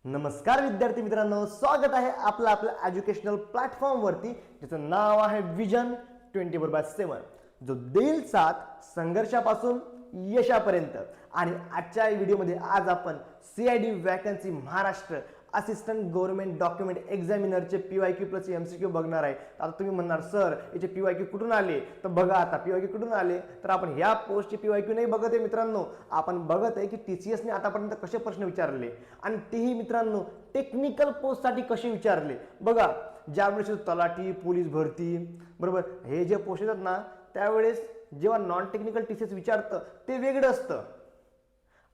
नमस्कार विद्यार्थी मित्रांनो, स्वागत आहे आपल्या एज्युकेशनल प्लॅटफॉर्मवरती ज्याचं नाव आहे विजन 24/7, जो देईल साथ संघर्षापासून यशापर्यंत. आणि आजच्या व्हिडिओमध्ये आज आपण CID vacancy Maharashtra assistant government document एक्झामिनरचे PYQ प्लस MCQ बघणार आहे. आता तुम्ही म्हणणार सर याचे PYQ कुठून आले, तर बघा आता PYQ कुठून आले, तर आपण ह्या पोस्टचे PYQ नाही बघत आहे मित्रांनो, आपण बघत आहे की TCS ने आतापर्यंत कसे प्रश्न विचारले आणि तेही मित्रांनो टेक्निकल पोस्टसाठी कसे विचारले. बघा, ज्यावेळेस तलाठी पोलीस भरती बरोबर हे जे पोस्ट येतात ना, त्यावेळेस जेव्हा नॉन टेक्निकल TCS विचारतं ते वेगळं असतं,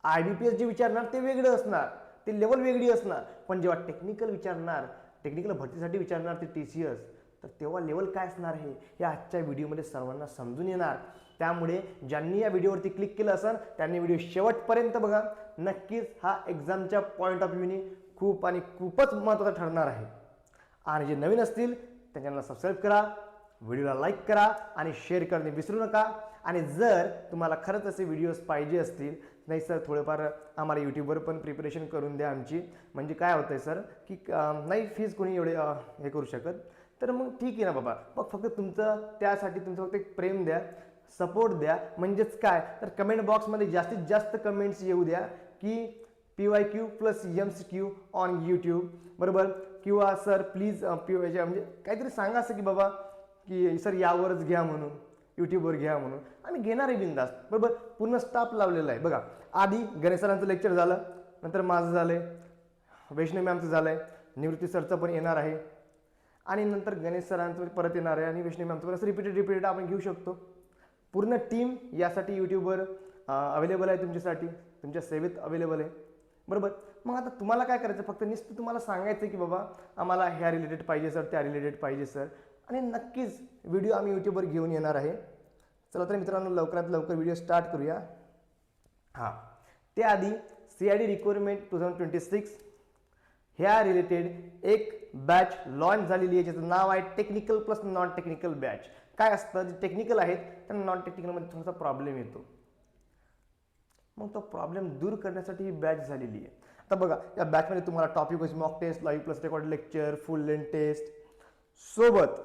IBPS जे विचारणार ते वेगळं असणार, ते लेवल वेगळी असणार. पण जेव्हा टेक्निकल विचारणार, टेक्निकल भरतीसाठी विचारणार ते TCS, तर तेव्हा लेवल काय असणार आहे हे आजच्या व्हिडिओमध्ये सर्वांना समजून येणार. त्यामुळे ज्यांनी या व्हिडिओवरती क्लिक केलं असेल त्यांनी व्हिडिओ शेवटपर्यंत बघा. नक्कीच हा एक्झामच्या पॉईंट ऑफ व्ह्यूने खूप आणि खूपच महत्त्वाचा ठरणार आहे. आणि जे नवीन असतील त्या चॅनलला सबस्क्राईब करा, व्हिडिओला लाईक करा आणि शेअर करणे विसरू नका. आणि जर तुम्हाला खरंच असे व्हिडिओज पाहिजे असतील, नाही सर थोडेफार आम्हाला यूट्यूबवर पण प्रिपरेशन करून द्या आमची, म्हणजे काय होतं आहे सर की नाही फीज कोणी एवढे हे करू शकत, तर मग ठीक आहे ना बाबा, मग फक्त तुमचं त्यासाठी तुमचं फक्त एक प्रेम द्या, सपोर्ट द्या. म्हणजेच काय तर कमेंट बॉक्समध्ये जास्तीत जास्त कमेंट्स येऊ द्या की PYQ plus MCQ on YouTube बरोबर, किंवा सर प्लीज म्हणजे काहीतरी सांगा असं की बाबा की सर यावरच घ्या म्हणून, यूट्यूबवर घ्या म्हणून. आम्ही घेणार आहे बिंदास बरोबर, पूर्ण स्टाफ लावलेला आहे. बघा, आधी गणेश सरांचं लेक्चर झालं, नंतर माझं झालंय, वैष्णवी मॅमचं झालंय, निवृत्ती सरचं पण येणार आहे, आणि नंतर गणेश सरांचं परत येणार आहे, आणि वैष्णवी मॅमचं परत रिपीटेड आपण घेऊ शकतो. पूर्ण टीम यासाठी यूट्यूबवर अवेलेबल आहे, तुमच्यासाठी, तुमच्या सेवेत अवेलेबल आहे बरोबर. मग आता तुम्हाला काय करायचं, फक्त नुसतं तुम्हाला सांगायचं की बाबा आम्हाला ह्या रिलेटेड पाहिजे सर, त्या रिलेटेड पाहिजे सर, आणि नक्कीच व्हिडिओ आम्ही यूट्यूबवर घेऊन येणार आहे. चला तर मित्रांनो, लवकरात लवकर व्हिडिओ स्टार्ट करूया. हां, त्याआधी CID रिक्वायरमेंट 2026 ह्या रिलेटेड एक बॅच लॉन्च झालेली आहे, ज्याचं नाव आहे technical plus non technical batch. काय असतं, जे टेक्निकल आहेत त्यांना नॉन टेक्निकलमध्ये थोडासा प्रॉब्लेम येतो, मग तो प्रॉब्लेम दूर करण्यासाठी ही बॅच झालेली आहे. आता बघा, या बॅचमध्ये तुम्हाला topic wise mock test, live plus record lecture, full length test सोबत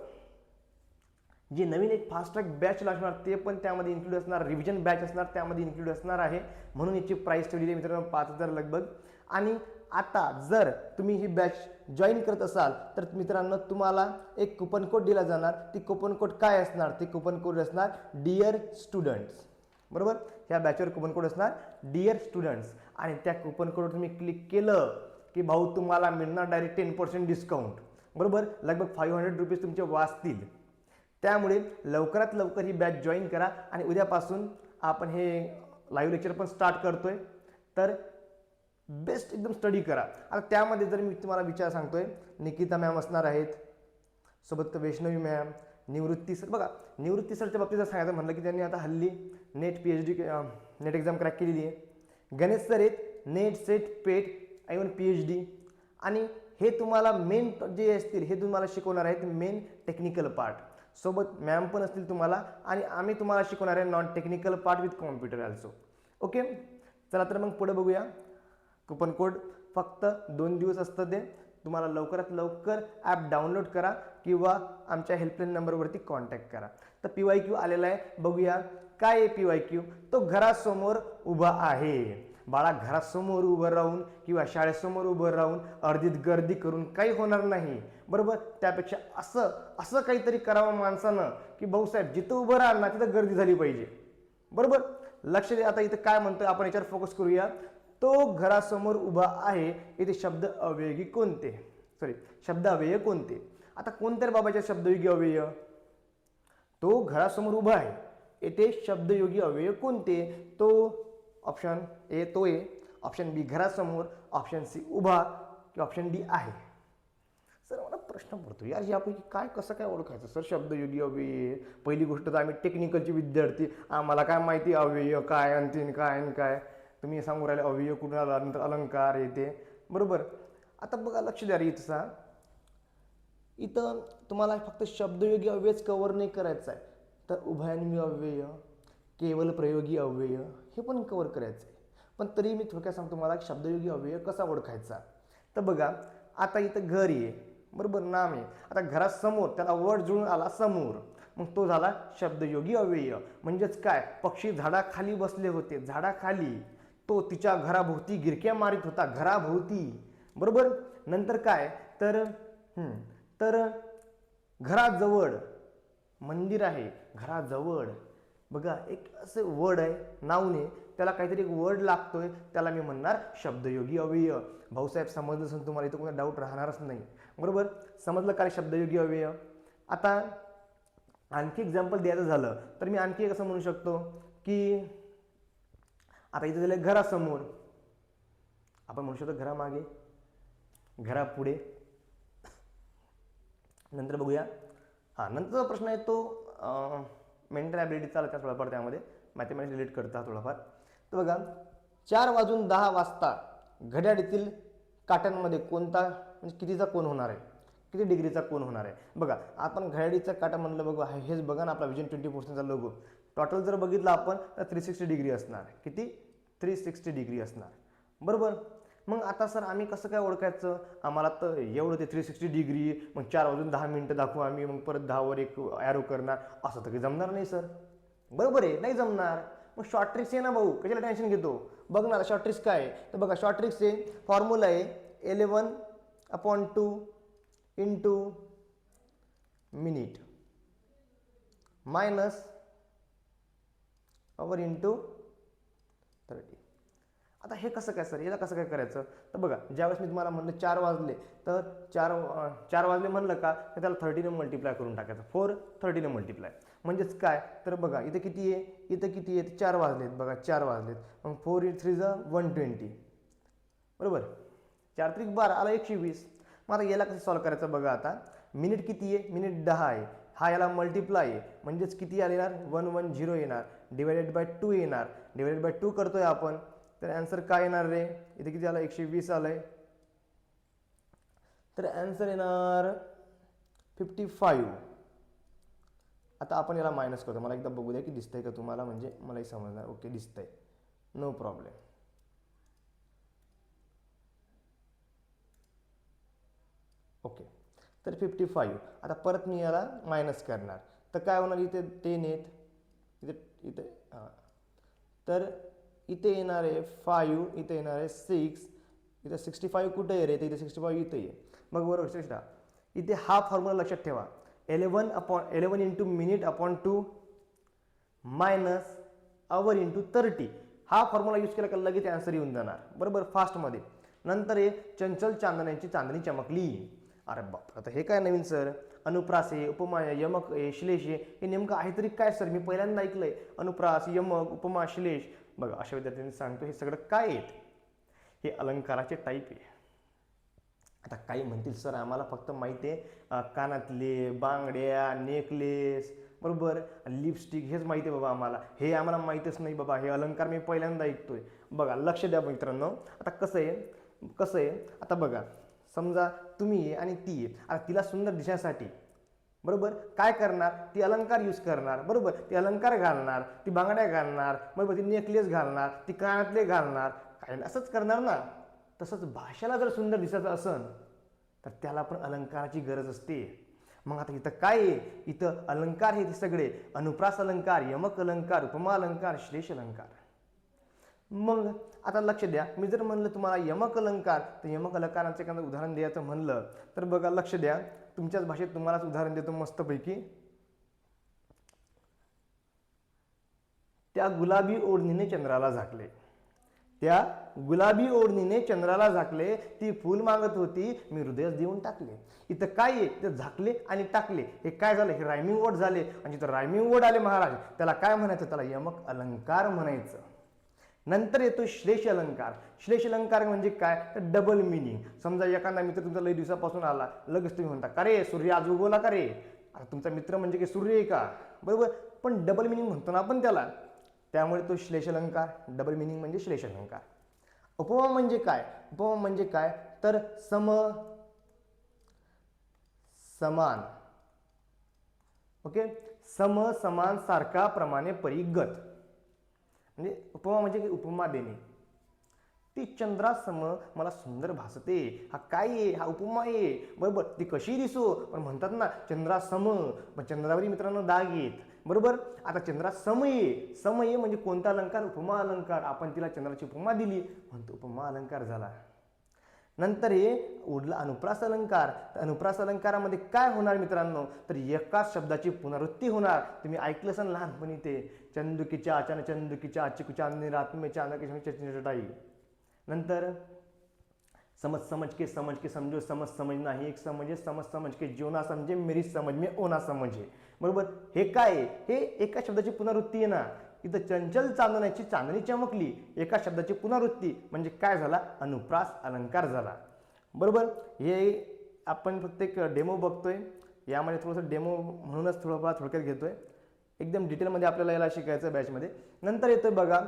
जे नवीन एक फास्ट ट्रॅक बॅच लागणार ते पण त्यामध्ये इन्क्लूड असणार, रिव्हिजन बॅच असणार त्यामध्ये इन्क्लूड असणार आहे. म्हणून याची प्राइस ठेवलेली आहे मित्रांनो 5,000 लगभग. आणि आता जर तुम्ही ही बॅच जॉईन करत असाल तर मित्रांनो तुम्हाला एक कुपन कोड दिला जाणार. ती कुपन कोड काय असणार, ते कुपन कोड असणार डिअर स्टुडंट्स बरोबर. ह्या बॅचवर कुपन कोड असणार डिअर स्टुडंट्स, आणि त्या कुपन कोडवर तुम्ही क्लिक केलं की भाऊ तुम्हाला मिळणार डायरेक्ट 10% डिस्काउंट बरोबर. लगभग 500 रुपीज तुमचे वाचतील. त्यामुळे लवकरात लवकर ही बॅच जॉईन करा. आणि उद्यापासून आपण हे लाईव्ह लेक्चर पण स्टार्ट करतोय, तर बेस्ट एकदम स्टडी करा. आता त्यामध्ये जर मी तुम्हाला विचार सांगतोय, निकिता मॅम असणार आहेत, सोबत वैष्णवी मॅम, निवृत्ती सर. बघा, निवृत्ती सरच्या बाबतीत जर सांगायचं म्हटलं की त्यांनी आता हल्ली नेट नेट एक्झाम क्रॅक केलेली आहे. गणेश सर आहेत नेट, सेट, पेट, इव्हन PhD. आणि हे तुम्हाला मेन जे असतील हे तुम्हाला शिकवणार आहेत मेन टेक्निकल पार्ट. सोबत मॅम पण असतील तुम्हाला, आणि आम्ही तुम्हाला शिकवणार आहे non technical part with computer also. Okay, चला तर मग पुढे बघूया. कुपन कोड फक्त 2 दिवस असतं, ते तुम्हाला लवकरात लवकर ॲप डाउनलोड करा किंवा आमच्या हेल्पलाईन नंबरवरती कॉन्टॅक्ट करा. तर PYQ आलेला आहे, बघूया काय आहे PYQ. तो घरासमोर उभा आहे. बाळा, घरासमोर उभं राहून किंवा शाळेसमोर उभं राहून अर्धीत गर्दी करून काही होणार नाही बरोबर. त्यापेक्षा असं काहीतरी करावं माणसानं की भाऊसाहेब जिथं उभं राहा ना तिथं गर्दी झाली पाहिजे बरोबर. लक्ष द्या, आता इथं काय म्हणतोय आपण याच्यावर फोकस करूया. तो घरासमोर उभा आहे, इथे शब्द अव्ययी कोणते, शब्द अव्यय कोणते. आता कोणत्या बाबाच्या शब्दयोगी अव्यय, तो घरासमोर उभा आहे, येथे शब्दयोगी अव्यय कोणते. तो ऑप्शन ए तो ए, ऑप्शन बी घरासमोर, ऑप्शन सी उभा, की ऑप्शन डी आहे. सर मला प्रश्न पडतो यार, यापैकी काय कसं काय ओळखायचं सर शब्दयोगी अव्यय. पहिली गोष्ट तर आम्ही टेक्निकलचे विद्यार्थी, आम्हाला काय माहिती अव्यय काय आणि काय आणि काय. तुम्ही सांगू राहिले अव्यय कुठून आला, नंतर अलंकार येते बरोबर. आता बघा, लक्ष द्या रे, इथं तुम्हाला फक्त शब्दयोगी अव्ययच कव्हर नाही करायचं आहे, तर उभयान्वी अव्यय, केवल प्रयोगी अव्यय हे पण कव्हर करायचं आहे. पण तरी मी थोडक्यात सांगतो तुम्हाला शब्दयोगी अव्यय कसा ओळखायचा. तर बघा आता इथं घर आहे, बरोबर, नाम आहे. आता घरासमोर त्याला वर्ड जुळून आला समोर, मग तो झाला शब्दयोगी अव्यय. म्हणजेच काय, पक्षी झाडाखाली बसले होते, झाडाखाली. तो तिच्या घराभोवती गिरक्या मारित होता, घराभोवती, बरोबर. नंतर काय तर तर घराजवळ मंदिर आहे, घराजवळ. बघा एक असे वर्ड आहे, नाऊन आहे, त्याला काहीतरी एक वर्ड लागतोय, त्याला मी म्हणणार शब्दयोगी अव्यय. भाऊसाहेब समजलं असेल तुम्हाला, इथं कोणता डाऊट राहणारच नाही, बरोबर. समजलं काय शब्दयोगी अव्यय. आता आणखी एक्झाम्पल द्यायचं झालं तर मी आणखी एक असं म्हणू शकतो की आता इथं दिलं घरासमोर, आपण म्हणू शकतो घरामागे, घरापुढे. नंतर बघूया, नंतरचा प्रश्न आहे तो मेंटल ॲबिलिटीचा आला थोडाफार, त्यामध्ये मॅथमॅटिक्स रिलेट करता थोडाफार. तर बघा 4:10 घड्याळीतील काट्यांमध्ये कोणता म्हणजे कितीचा कोन होणार आहे, किती डिग्रीचा कोन होणार आहे. बघा आपण घड्याळीचा काटा म्हणलं, बघा हेच बघा ना आपला विजन 24/7चा लोगो. टोटल जर बघितलं आपण तर 360 डिग्री असणार. किती? 360 डिग्री असणार, बरोबर. मग आता सर आम्ही कसं काय ओळखायचं, आम्हाला तर एवढं ते 360 डिग्री, मग 4:10 दाखवू आम्ही, मग परत 10वर एक ॲरो करणार, असं तर काही जमणार नाही सर, बरोबर आहे, नाही जमणार. मग शॉर्ट ट्रिक्स आहे ना भाऊ, कशाला टेन्शन घेतो. बघ ना शॉर्ट ट्रिक्स काय आहे, तर बघा शॉर्ट ट्रिक्सचे फॉर्म्युला आहे 11/2 इंटू मिनिट मायनस आवर इंटू 30. आता हे कसं काय सर, याला कसं काय करायचं, तर बघा ज्यावेळेस मी तुम्हाला म्हणलं 4 वाजले, तर 4 वाजले म्हणलं का, तर त्याला 30ने मल्टिप्लाय करून टाकायचं, 4 30ने मल्टिप्लाय. म्हणजेच काय तर बघा इथे किती आहे, इथं किती आहे, 4 वाजलेत, बघा 4 वाजलेत, मग 4 × 3 = 120, बरोबर. 4 × 3 = 12 आला 120. मग आता याला कसं सॉल्व्ह करायचं बघा. आता मिनिट किती आहे, मिनिट 10 आहे, हा याला मल्टिप्लाय आहे, म्हणजेच किती येणार 110 येणार, /2 येणार, /2 करतोय आपण, तर ॲन्सर काय येणार रे, इथे किती आलं 120 आलंय, तर ॲन्सर येणार 55. आता आपण याला मायनस करतो, मला एकदा बघू द्या की दिसतंय का तुम्हाला, म्हणजे मलाही समजणार. ओके दिसतंय, नो प्रॉब्लेम. ओके, तर 55. आता परत मी याला मायनस करणार, तर काय होणार, इथे 10 आहेत, इथे हां, तर इथे येणार आहे 5, इथे येणार आहे 6, इथे 65 कुठे आहे रे, तर इथे 65 इथे आहे. मग बरोबर लक्षात, इथे हा फॉर्म्युला लक्षात ठेवा, 11 इंटू मिनिट अपॉन 2 मायनस आवर इंटू 30. हा फॉर्म्युला यूज केला का लगेच ॲन्सर येऊन जाणार, बरोबर, फास्टमध्ये. नंतर हे चंचल चांदण्यांची चांदणी चमकली. अरे बाप, आता हे काय नवीन सर, अनुप्रास आहे, उपमा आहे, यमक आहे, श्लेष आहे, हे नेमकं आहे तरी काय सर, मी पहिल्यांदा ऐकलंय. अनुप्रास, यमक, उपमा, श्लेष. बघा अशा विद्यार्थ्यांनी सांगतो हे सगळं काय आहेत, हे अलंकाराचे टाईप आहे. आता काही म्हणतील सर आम्हाला फक्त माहिती आहे कानातले, बांगड्या, नेकलेस, बरोबर, लिपस्टिक, हेच माहिती आहे बाबा आम्हाला, हे आम्हाला माहीतच नाही बाबा, हे अलंकार मी पहिल्यांदा ऐकतोय. बघा लक्ष द्या मित्रांनो. आता कसं आहे, आता बघा समजा तुम्ही आहे आणि ती आहे, आता तिला सुंदर दिसण्यासाठी, बरोबर, काय करणार, ती अलंकार यूज करणार, बरोबर, ती अलंकार घालणार, ती बांगड्या घालणार, बरोबर, ती नेकलेस घालणार, ती कानातले घालणार, काय असंच करणार ना. तसंच भाषेला जर सुंदर दिसायचं असेल तर त्याला पण अलंकाराची गरज असते. मग आता इथं काय आहे, इथं अलंकार हे सगळे अनुप्रास अलंकार, यमक अलंकार, उपमा अलंकार, श्लेष अलंकार. मग आता लक्ष द्या, मी जर म्हणलं तुम्हाला यमक अलंकार, तर यमक अलंकारांचं एखादं उदाहरण द्यायचं म्हणलं तर बघा लक्ष द्या, तुमच्याच भाषेत तुम्हालाच उदाहरण देतो मस्तपैकी. त्या गुलाबी ओढणीने चंद्राला झाकले, त्या गुलाबी ओढणीने चंद्राला झाकले, ती फूल मागत होती, मी हृदयच देऊन टाकले. इथं काय आहे, ते झाकले आणि टाकले, हे काय झालं, हे रायमिंग वर्ड झाले. आणि जिथं रायमिंग वर्ड आले महाराज, त्याला काय म्हणायचं, त्याला यमक अलंकार म्हणायचं. नंतर येतो श्लेष अलंकार. श्लेष अलंकार म्हणजे काय, तर डबल मिनिंग. समजा एखादा मित्र तुमचा लई दिवसापासून आला, लगेच तुम्ही म्हणता का रे सूर्य आज उगवला का रे, आता तुमचा मित्र म्हणजे की सूर्य आहे का, बरोबर, पण डबल मिनिंग म्हणतो ना आपण त्याला, त्यामुळे तो श्लेष अलंकार, डबल मिनिंग म्हणजे श्लेष अलंकार. उपमा म्हणजे काय, उपमा म्हणजे काय तर समान, ओके, समान सारखा प्रमाणे परिगत, म्हणजे उपमा म्हणजे उपमा देणे. ती चंद्रासम मला सुंदर भासते. हा काय आहे? हा उपमा आहे. बरोबर, ती कशी दिसो पण म्हणतात ना चंद्रासम, पण चंद्रावरी मित्रांनो दाग येत. बरोबर, आता चंद्रासम ये, सम ये म्हणजे कोणता अलंकार? उपमा अलंकार. आपण तिला चंद्राची उपमा दिली म्हणतो उपमा अलंकार झाला. नंतर हे उरला अनुप्रास अलंकार. तर अनुप्रास अलंकारामध्ये काय होणार मित्रांनो? तर एकाच शब्दाची पुनरुत्ती होणार. तुम्ही ऐकलं असाल लहानपणी ते चंदुकीच्या अचानक चंदुकीच्या चिकुच्या रात्मेच्या चटाई. नंतर समझ समझ के समझो समझ समझना ही एक समझे, समझ समझ के जो ना समझे मेरी समझ में ओ ना समझे. बरोबर, हे काय आहे? हे एका शब्दाची पुनरुत्ती आहे ना. इथं चंचल चांदण्याची चांदणी चमकली, एका शब्दाची पुनरुत्ती म्हणजे काय झाला? अनुप्रास अलंकार झाला. बरोबर, हे आपण फक्त एक डेमो बघतोय. यामध्ये थोडंसं डेमो म्हणूनच थोडंफार थोडक्यात घेतोय. एकदम डिटेलमध्ये आपल्याला याला शिकायचं बॅचमध्ये. नंतर येतोय बघा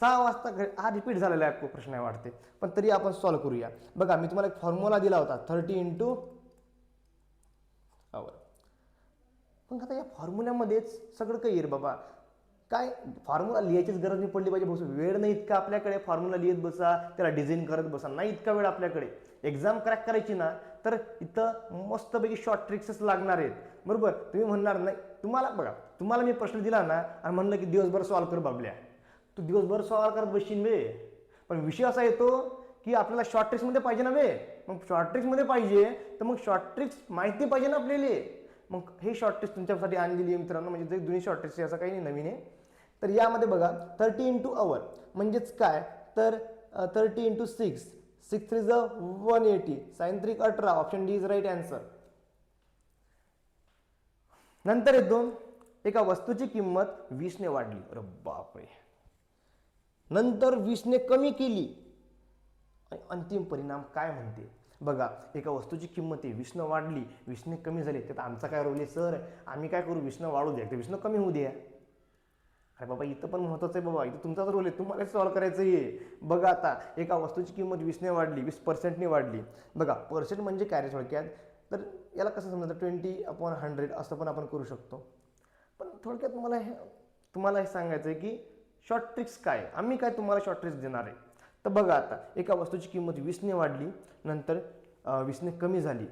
6 वाजता हा रिपीट झालेला आहे प्रश्न आहे वाटते, पण तरी आपण सॉल्व्ह करूया. बघा मी तुम्हाला एक फॉर्म्युला दिला होता 30 × आवर. पण आता या फॉर्म्युल्यामध्येच सगळं काही येईल बाबा. काय फॉर्म्युला लिहायचीच गरज नाही पडली पाहिजे. बस वेळ नाही इतका आपल्याकडे फॉर्म्युला लिहित बसा, त्याला डिझाईन करत बसा, नाही इतका वेळ आपल्याकडे. एक्झाम क्रॅक करायची ना तर इथं मस्तपैकी शॉर्ट ट्रिक्सच लागणार आहेत. बरोबर, तुम्ही म्हणणार नाही, तुम्हाला बघा तुम्हाला मी प्रश्न दिला ना आणि म्हणलं की दिवसभर सॉल्व्ह कर बाबल्या, तू दिवसभर सॉल्व्ह करत बसशील वे. पण विषय असा येतो की आपल्याला शॉर्ट ट्रिक्समध्ये पाहिजे ना वे. मग शॉर्ट ट्रिक्समध्ये पाहिजे तर मग शॉर्ट ट्रिक्स माहिती पाहिजे ना आपल्याला. मग हे शॉर्ट ट्रिक्स तुमच्यासाठी आणलेली आहे मित्रांनो. म्हणजे जे दोन्ही शॉर्ट ट्रिक्स असं काही नाही नवीन आहे. तर यामध्ये बघा 30 × आवर म्हणजेच काय? तर 30 × 6, 6 3 = 180, sin 3 18. Option D is right answer. नंतर येतो एका वस्तूची किंमत 20 ने वाढली. अरे बापरे. नंतर 20 ने कमी केली. अंतिम परिणाम काय म्हणते? बघा, एका वस्तूची किंमत आहे 20 ने वाढली, 20 ने कमी झाली. त्यात आमचा काय रोल आहे सर? आम्ही काय करू? 20 ने वाढू द्या, 20 ने कमी होऊ द्या. अरे बाबा इथं पण महत्त्वाचं आहे बाबा. इथं तुमचाच रोल आहे, तुम्हाला सॉल्व्ह करायचं आहे. बघा आता एका वस्तूची किंमत 20 ने वाढली, 20% वाढली. बघा पर्सेंट म्हणजे काय रे थोडक्यात? तर याला कसं समजायचं? 20/100 असं पण आपण करू शकतो. पण थोडक्यात तुम्हाला हे सांगायचं आहे की शॉर्ट ट्रिक्स काय? आम्ही काय तुम्हाला शॉर्ट ट्रिक्स देणार आहे. तर बघा आता एका वस्तूची किंमत 20 ने वाढली, नंतर 20 ने कमी झाली.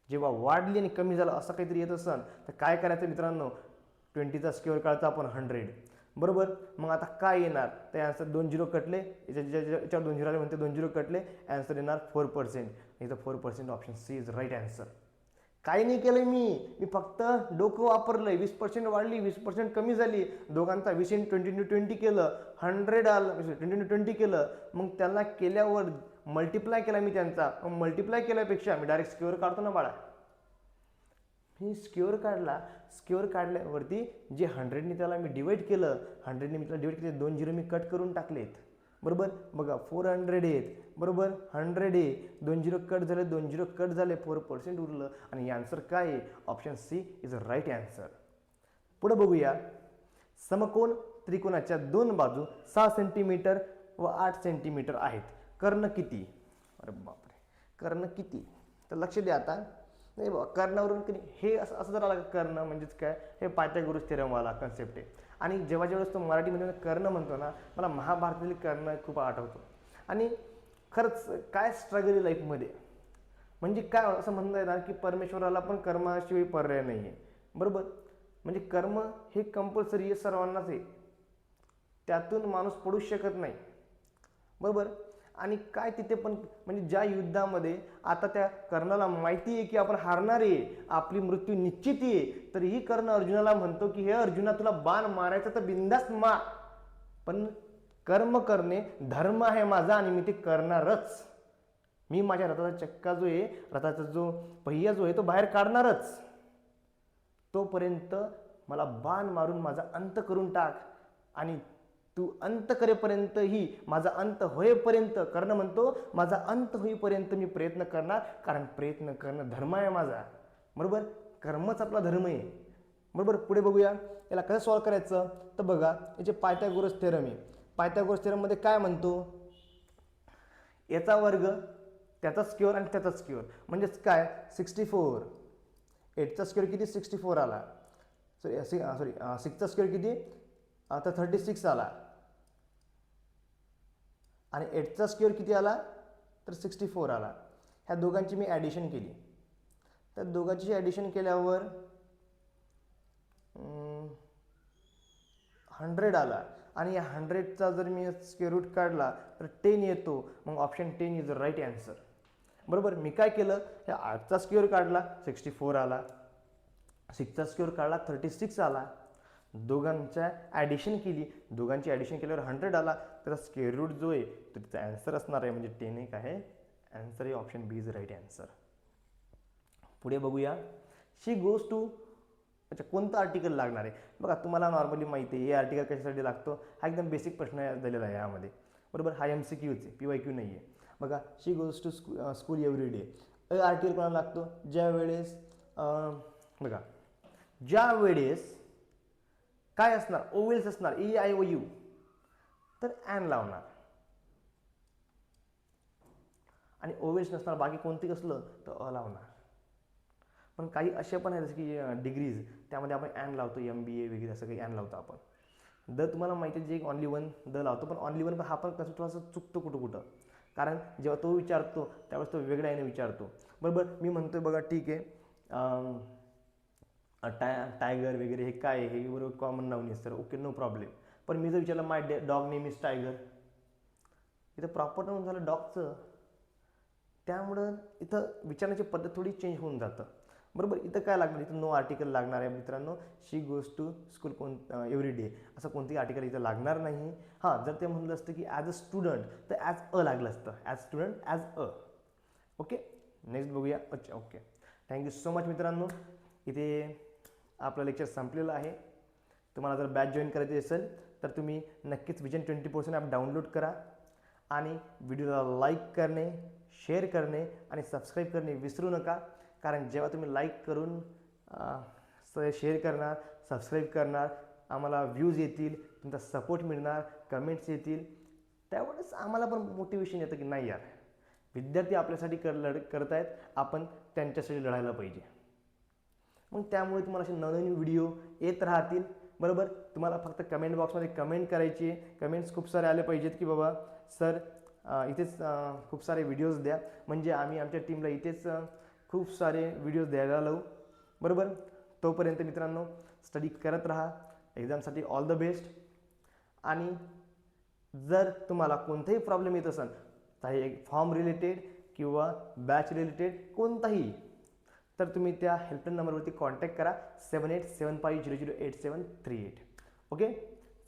जेव्हा वाढली आणि कमी झालं असं काहीतरी येत असेल तर काय करायचं मित्रांनो? 20चा स्क्वेअर काढता आपण 100. बरोबर, मग आता काय येणार? ते आन्सर 2 0 कटले, याच्यावर 2 0 आले म्हणते 2 0 कटले, आन्सर येणार 4%. इथं 4%. Option C is right answer. काही नाही केलंय मी फक्त डोकं वापरलंय. 20% वाढली, 20% कमी झाली, दोघांचा 20 × 20 केलं, 100 आलं, 20 × 20 केलं. मग त्यांना केल्यावर मल्टिप्लाय केला मी त्यांचा. मग मल्टिप्लाय केल्यापेक्षा मी डायरेक्ट स्क्वेअर काढतो ना बाळा. मी स्क्वेअर काढला, स्क्वेअर काढल्यावरती जे 100ने त्याला मी डिवाईड केलं, 100ने मी त्याला डिवाईड केले, 2 0 मी कट करून टाकलेत. बरोबर, बघा 400 आहेत. बरोबर, 100 आहे, 2 0 कट झाले, 2 0 कट झाले, 4% उरलं. आणि आन्सर काय आहे? Option C is a right answer. पुढे बघूया. समकोण त्रिकोणाच्या 2 बाजू 6 सेंटीमीटर व 8 सेंटीमीटर आहेत. कर्ण किती? अरे बापरे, कर्ण किती? तर लक्ष द्या आता. नाही बाबा, कर्णावरून हे असं जर आलं कर्ण म्हणजेच काय? हे पायथागोरस थेरमवाला कन्सेप्ट आहे. आणि जेव्हा तो मराठीमध्ये कर्ण म्हणतो ना, मला महाभारतातील कर्ण खूप आठवतो. आणि खरंच काय स्ट्रगल आहे लाईफमध्ये. म्हणजे काय असं म्हणता येणार की परमेश्वराला पण कर्माशिवाय पर्याय नाही आहे. बरोबर, म्हणजे कर्म हे कंपल्सरी आहे, सर्वांनाच आहे. त्यातून माणूस पडूच शकत नाही. बरोबर, आणि काय तिथे पण म्हणजे ज्या युद्धामध्ये आता त्या कर्णाला माहिती आहे की आपण हारणार आहे, आपली मृत्यू निश्चित आहे, तरीही कर्ण अर्जुनाला म्हणतो की हे अर्जुना तुला बाण मारायचा तर बिंदास मार, पण कर्म करणे धर्म आहे माझा आणि मी ते करणारच. मी माझ्या रथाचा चक्का जो आहे, रथाचा जो पहिया जो आहे तो बाहेर काढणारच. तोपर्यंत मला बाण मारून माझा अंत करून टाक, आणि तू अंत करेपर्यंतही माझा अंत होईपर्यंत, कर्ण म्हणतो माझा अंत होईपर्यंत मी प्रयत्न करणार, कारण प्रयत्न करणं धर्म आहे माझा. बरोबर, कर्मच आपला धर्म आहे. बरोबर, पुढे बघूया याला कसं सॉल्व्ह करायचं. तर बघा याचे पायथागोरस थेरम आहे. पायथागोरस थेरममध्ये काय म्हणतो? याचा वर्ग, त्याचा स्क्वेअर आणि त्याचा स्क्वेअर म्हणजेच काय? 64. 8चा स्क्वेअर किती? 64 आला. सॉरी 6चा स्क्वेअर किती? आता 36 आला. आणि 8चा स्क्वेअर किती आला तर 64 आला. ह्या दोघांची मी ॲडिशन केली. तर दोघांची ॲडिशन केल्यावर 100 आला. आणि या 100चा जर मी स्क्वेअर रूट काढला तर 10 येतो. मग option 10 is the right answer. बरोबर. मी काय केलं, या 8चा स्क्वेअर काढला 64 आला, 6चा स्क्वेअर काढला 36 आला, दोघांच्या ॲडिशन केली, दोघांची ॲडिशन केल्यावर 100 आला. तर स्क्वेअर रूट जो आहे तो त्याचा आन्सर असणार आहे, म्हणजे 10 एक आहे आन्सर आहे. Option B is right answer. पुढे बघूया. शी गोज टू, अच्छा कोणतं आर्टिकल लागणार आहे. बघा तुम्हाला नॉर्मली माहिती आहे हे आर्टिकल कशासाठी लागतो. हा एकदम बेसिक प्रश्न दिलेला आहे यामध्ये. बरोबर. हा MCQच आहे, PYQ नाही आहे. बघा she goes to school every day. Article कोणाला लागतो, ज्या वेळेस बघा ज्या वेळेस काय असणार, ओवेल्स असणार, EIOU, तर ॲन लावणार. आणि ओवेल्स नसणार, बाकी कोणती असलं तर लावणार. पण काही असे पण आहेत जसं की डिग्रीज, त्यामध्ये आपण ॲन लावतो, MBA वगैरे असं काही ॲन लावतो आपण. तुम्हाला माहिती आहे जे ऑनली वन लावतो, पण ऑनली वन हा पण कसं थोडासा चुकतो कुठं. कारण जेव्हा तो विचारतो त्यावेळेस तो वेगळ्या याने विचारतो. बरोबर. मी म्हणतोय बघा ठीक आहे टायगर वगैरे हे काय हे बरोबर common noun sir, okay no problem. पण मी जर विचारलं my dog name is tiger, इथं प्रॉपर नाऊन झालं डॉगचं. त्यामुळं इथं विचारण्याची पद्धत थोडी चेंज होऊन जातं. बरोबर. इथं काय लागणार, इथं नो आर्टिकल लागणार आहे मित्रांनो. She goes to school every day असं कोणतेही आर्टिकल इथं लागणार नाही. हां, जर ते म्हणलं असतं की ॲज अ स्टुडंट तर ॲज अ लागलं असतं, as student as a. Okay. Next बघूया. अच्छा ओके. थँक्यू सो मच मित्रांनो. इथे आपलं लेक्चर संपलेलं आहे. तुम्हाला जर बॅच जॉईन करायची असेल तर तुम्ही नक्कीच विजन 24/7 ॲप डाउनलोड करा आणि व्हिडिओला लाईक करणे, शेअर करणे आणि सबस्क्राईब करणे विसरू नका. कारण जेव्हा तुम्ही लाईक करून शेअर करणार, सबस्क्राईब करणार, आम्हाला व्ह्यूज येतील, तुमचा सपोर्ट मिळणार, कमेंट्स येतील, त्यावेळेस आम्हाला पण मोटिवेशन येतं की नाही यार विद्यार्थी आपल्यासाठी करत आहेत, आपण त्यांच्यासाठी लढायला पाहिजे. मग त्यामुळे तुम्हाला असे नवनवीन व्हिडिओ येत राहतील. बरोबर. तुम्हाला फक्त कमेंट बॉक्समध्ये कमेंट करायची आहे. कमेंट्स खूप सारे आले पाहिजेत की बाबा सर इथेच खूप सारे व्हिडिओज द्या, म्हणजे आम्ही आमच्या टीमला इथेच खूप सारे व्हिडिओज द्यायला लावू. बरोबर. तोपर्यंत मित्रांनो स्टडी करत राहा. एक्झामसाठी ऑल द बेस्ट. आणि जर तुम्हाला कोणताही प्रॉब्लेम येत असेल, चाहे एक फॉर्म रिलेटेड किंवा बॅच रिलेटेड कोणताही, तर तुम्ही त्या हेल्पलाईन नंबरवरती कॉन्टॅक्ट करा 7875008738. ओके.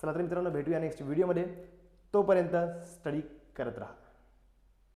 चला तर मित्रांनो भेटूया नेक्स्ट व्हिडिओमध्ये. तोपर्यंत स्टडी करत राहा.